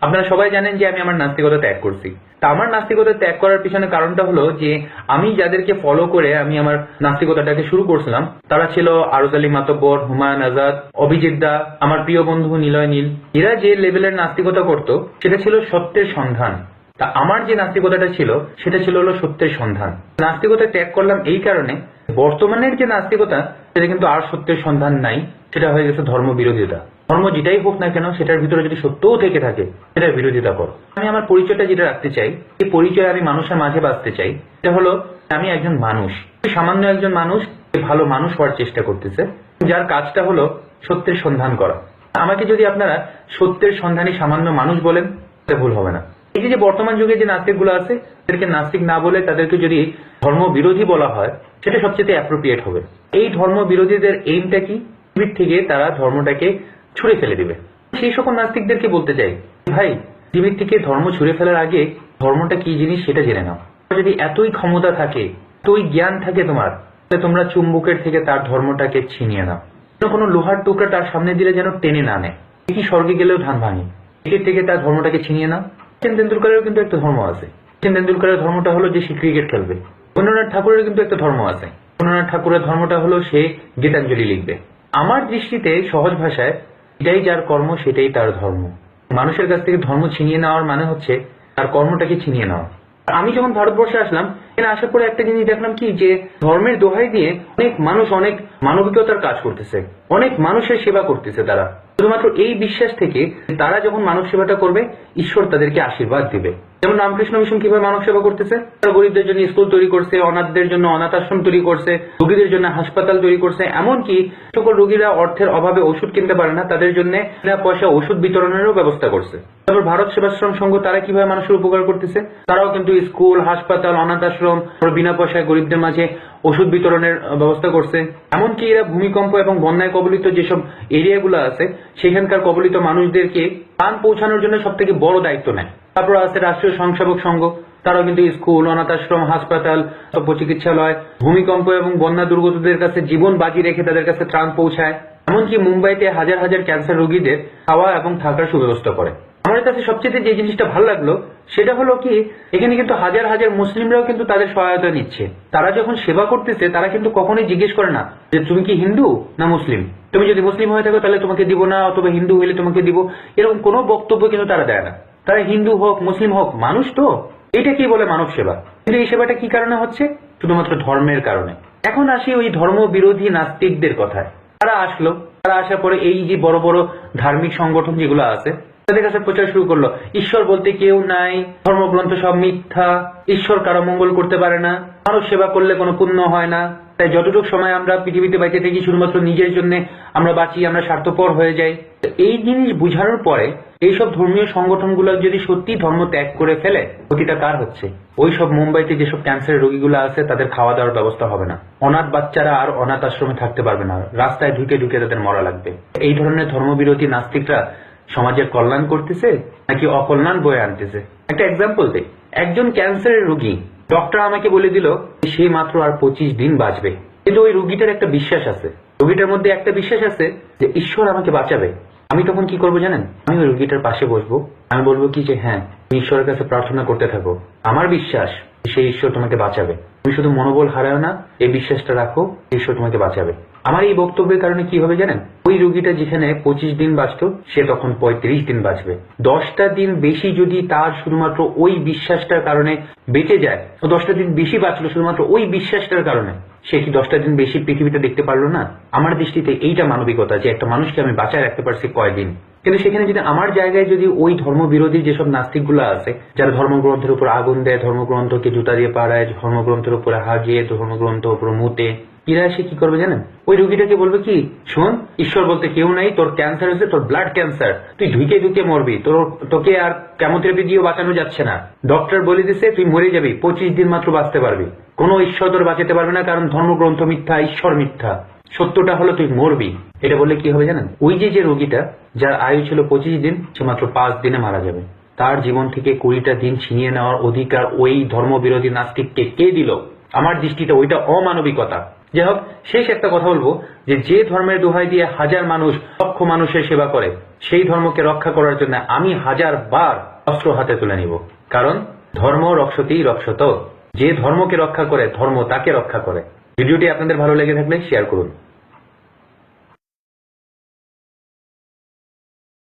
আপনারা সবাই জানেন যে আমি আমার নাস্তিকতা ত্যাগ করছি। তা আমার নাস্তিকতা ত্যাগ করার পিছনে কারণটা হলো যে আমি যাদেরকে ফলো করে আমি আমার নাস্তিকতাটাকে শুরু করছিলাম তারা ছিল আরজ আলী মাতব্বর, হুমায়ুন আজাদ, অভিজিৎ দা, আমার প্রিয় বন্ধু নিলয় নীল। এরা যে লেভেলের নাস্তিকতা করতো সেটা ছিল সত্যের সন্ধান। তা আমার যে নাস্তিকতাটা ছিল সেটা ছিল হলো সত্যের সন্ধান। নাস্তিকতা ত্যাগ করলাম এই কারণে বর্তমানের যে নাস্তিকতা সেটা কিন্তু আর সত্যের সন্ধান নাই, সেটা হয়ে গেছে ধর্ম বিরোধিতা। ধর্ম যেটাই হোক না কেন সেটার ভিতরে যদি সত্যও থেকে থাকে সেটার বিরোধিতা করো। আমি আমার পরিচয়টা যেটা রাখতে চাই, এই পরিচয় আমি মানুষের মাঝে বাঁচতে চাই, সেটা হলো আমি একজন মানুষ, সামান্য একজন মানুষ, ভালো মানুষ হওয়ার চেষ্টা করতেছে, যার কাজটা হলো সত্যের সন্ধান করা। আমাকে যদি আপনারা সত্যের সন্ধানী সামান্য মানুষ বলেন তাতে ভুল হবে না। এই যে বর্তমান যুগে যে নাস্তিক গুলো আছে তাদেরকে নাস্তিক না বলে তাদেরকে যদি ধর্ম বিরোধী বলা হয় সেটা সবচেয়ে অ্যাপ্রোপ্রিয়েট হবে। এই ধর্ম বিরোধীদের এইমটা কি? পৃথিবীর থেকে তারা ধর্মটাকে ছুঁড়ে ফেলে দিবে। সেই সকল নাস্তিকদেরকে বলতে চাই, ভাই পৃথিবীর থেকে ধর্ম ছুঁড়ে ফেলার আগে ধর্মটা কি জিনিস সেটা জেনে নাও। যদি এতই ক্ষমতা থাকে, এতই জ্ঞান থাকে তোমার, তাহলে তোমরা চুম্বকের থেকে তার ধর্মটাকে ছিনিয়ে নাও। কোনো লোহার টুকরা তার সামনে দিলে যেন টেনে না নেয়, কি স্বর্গে গেলেও ধান ভাঙে, এর থেকে তার ধর্মটাকে ছিনিয়ে নাও। সচিন তেন্ডুলকারেরও কিন্তু একটা ধর্ম আছে। সচিন তেন্ডুলকারের ধর্মটা হলো যে সে ক্রিকেট খেলবে। রবীন্দ্রনাথ ঠাকুরের কিন্তু একটা ধর্ম আছে। রবীন্দ্রনাথ ঠাকুরের ধর্মটা হলো সে গীতাঞ্জলি লিখবে। আমার দৃষ্টিতে সহজ ভাষায় এটাই যার কর্ম সেটাই তার ধর্ম। মানুষের কাছ থেকে ধর্ম ছিনিয়ে নেওয়ার মানে হচ্ছে তার কর্মটাকে ছিনিয়ে নেওয়া। আমি যখন ভারতবর্ষে আসলাম, এখানে আসার পরে একটা জিনিস দেখলাম কি, যে ধর্মের দোহাই দিয়ে অনেক মানুষ অনেক মানবিকতার কাজ করতেছে, অনেক মানুষের সেবা করতেছে তারা, শুধুমাত্র এই বিশ্বাস থেকে তারা যখন মানব সেবাটা করবে ঈশ্বর তাদেরকে আশীর্বাদ দিবে। যেমন রামকৃষ্ণ মিশন কিভাবে মানব সেবা করতেছে, তারা গরিবদের জন্য স্কুল তৈরি করছে, অনাথদের জন্য অনাথ আশ্রম তৈরি করছে, রোগীদের জন্য হাসপাতাল তৈরি করছে, এমনকি সকল রোগীরা অর্থের অভাবে ওষুধ কিনতে পারে না তাদের জন্য বিনা পয়সা ওষুধ বিতরণেরও ব্যবস্থা করছে। তারপর ভারত সেবাশ্রম সংঘ তারা কিভাবে মানুষের উপকার করতেছে, তারাও কিন্তু স্কুল, হাসপাতাল, অনাথ আশ্রম, বিনা পয়সায় গরিবদের মাঝে ওষুধ বিতরণের ব্যবস্থা করছে। এমনকি এরা ভূমিকম্প এবং বন্যায় কবলিত যেসব এরিয়াগুলো আছে সেখানকার কবলিত মানুষদেরকে ত্রাণ পৌঁছানোর জন্য সব থেকে বড় দায়িত্ব নেয়। তারপর আছে রাষ্ট্রীয় স্বয়ংসেবক সংঘ, তারাও কিন্তু স্কুল, অনাথ আশ্রম, হাসপাতাল, চিকিৎসালয়, ভূমিকম্প এবং বন্যা দুর্গতদের কাছে জীবন বাজি রেখে তাদের কাছে ত্রাণ পৌঁছায়। এমনকি মুম্বাইতে হাজার হাজার ক্যান্সার রোগীদের খাওয়া এবং থাকার সুব্যবস্থা করে। আমার কাছে সবচেয়ে যে জিনিসটা ভালো লাগলো সেটা হলো কি, এখানে কিন্তু হাজার হাজার মুসলিমরাও কিন্তু তাদের সহায়তা নিচ্ছে। তারা যখন সেবা করতেছে তারা কিন্তু কখনোই জিজ্ঞেস করে না যে তুমি কি হিন্দু না মুসলিম, তুমি যদি মুসলিম হয়ে থাকো তাহলে তোমাকে দিব না, অথবা হিন্দু হইলে তোমাকে দিব, এরকম কোনো বক্তব্য কিন্তু তারা দেয় না। তারা হিন্দু হোক মুসলিম হোক মানুষ তো, এটা কি বলে মানব সেবা। কিন্তু এই সেবাটা কি কারণে হচ্ছে? শুধুমাত্র ধর্মের কারণে। এখন আসি ওই ধর্ম বিরোধী নাস্তিকদের কথায়। তারা আসলো, তারা আসার পরে এই যে বড় বড় ধার্মিক সংগঠন যেগুলো আছে তাদের কাছে প্রচার শুরু করলো, ঈশ্বর বলতে কেউ নাই, ধর্মগ্রন্থ সব মিথ্যা, ঈশ্বর কারো মঙ্গল করতে পারে না, মানব সেবা করলে কোনো পুণ্য হয় না, তাই যতটুকু সময় আমরা পৃথিবীতে বেঁচে থাকি শুধুমাত্র নিজের জন্য আমরা বাঁচি, আমরা স্বার্থপর হয়ে যাই। এই জিনিস বুঝানোর পরে এইসব ধর্মীয় সংগঠনগুলো যদি সত্যি ধর্ম ত্যাগ করে ফেলে, ক্ষতিটা কার হচ্ছে? ওই সব মুম্বাইতে যেসব ক্যান্সারের রোগীগুলো আছে তাদের খাওয়া দাওয়ার ব্যবস্থা হবে না, অনাথ বাচ্চারা আর অনাথ আশ্রমে থাকতে পারবে না, রাস্তায় ঢুকে ঢুকে তাদের মরা লাগবে। এই ধরনের ধর্মবিরোধী নাস্তিকরা সমাজের কল্যাণ করতেছে নাকি অকল্যাণ বয়ে আনতেছে? একটা এক্সাম্পল দেই। একজন ক্যান্সারের রোগী, ডক্টর আমাকে বলে দিল সে মাত্র আর 25 দিন বাঁচবে, কিন্তু ওই রোগীটার একটা বিশ্বাস আছে, রোগীটার মধ্যে একটা বিশ্বাস আছে যে ঈশ্বর আমাকে বাঁচাবে। আমি তখন কি করবো জানেন? আমি ওই রোগীটার পাশে বসবো, আমি বলবো কি যে হ্যাঁ তুমি ঈশ্বরের কাছে প্রার্থনা করতে থাকো, আমার বিশ্বাস সেই ঈশ্বর তোমাকে বাঁচাবে, তুমি শুধু মনোবল হারাও না, এই বিশ্বাসটা রাখো, ঈশ্বর তোমাকে বাঁচাবে। আমার এই বক্তব্যের কারণে কি হবে জানেন? ওই রোগীটা যেখানে 25 দিন বাঁচতো সে তখন 35 দিন বাঁচবে। 10টা দিন বেশি যদি তার শুধুমাত্র ওই বিশ্বাসটার কারণে বেঁচে যায়, 10টা দিন বেশি বাঁচলো শুধুমাত্র ওই বিশ্বাসটার কারণে, সে কি 10টা দিন বেশি পৃথিবীটা দেখতে পারলো না? আমার দৃষ্টিতে এইটা মানবিকতা, যে একটা মানুষকে আমি বাঁচায় রাখতে পারছি কয়দিন। কিন্তু সেখানে যদি আমার জায়গায় যদি ওই ধর্মবিরোধী যেসব নাস্তিকগুলো আছে যারা ধর্মগ্রন্থের উপর আগুন দেয়, ধর্মগ্রন্থকে জুতা দিয়ে পাড়ায়, ধর্মগ্রন্থের উপরে হাজিয়ে, ধর্মগ্রন্থ উপর মুতে, এরা এসে কি করবে জানেন? ওই রোগীটাকে বলবে কি, শোন ঈশ্বর বলতে কেউ নাই, তোর ক্যান্সার হয়েছে, তোর ব্লাড ক্যান্সার, তুই ঢুকে ঢুকে মরবি, তোকে আর কেমোথেরাপি দিয়েও বাঁচানো যাচ্ছে না, ডক্টর বলে দিছে তুই মরে যাবি, 25 দিন মাত্র বাঁচতে পারবি, কোনো ঈশ্বর তোর বাঁচাতে পারবে না, কারণ ধর্মগ্রন্থ মিথ্যা, ঈশ্বর মিথ্যা, সত্যটা হলো তুই মরবি। এটা বললে কি হবে জানেন? ওই যে রোগীটা যার আয়ু ছিল 25 দিন, সে মাত্র 5 দিনে মারা যাবে। তার জীবন থেকে 20টা দিন ছিনিয়ে নেওয়ার অধিকার ওই ধর্মবিরোধী নাস্তিককে কে দিল? আমার দৃষ্টিতে ওইটা অমানবিকতা। যাই হোক, শেষ একটা কথা বলবো যে ধর্মের দোহাই দিয়ে হাজার মানুষ লক্ষ মানুষের সেবা করে, সেই ধর্মকে রক্ষা করার জন্য আমি 1000 বার অস্ত্র হাতে তুলে নিব। কারণ ধর্ম রক্ষতি রক্ষত, যে ধর্মকে রক্ষা করে ধর্ম তাকে রক্ষা করে। ভিডিওটি আপনাদের ভালো লেগে থাকলে শেয়ার করুন।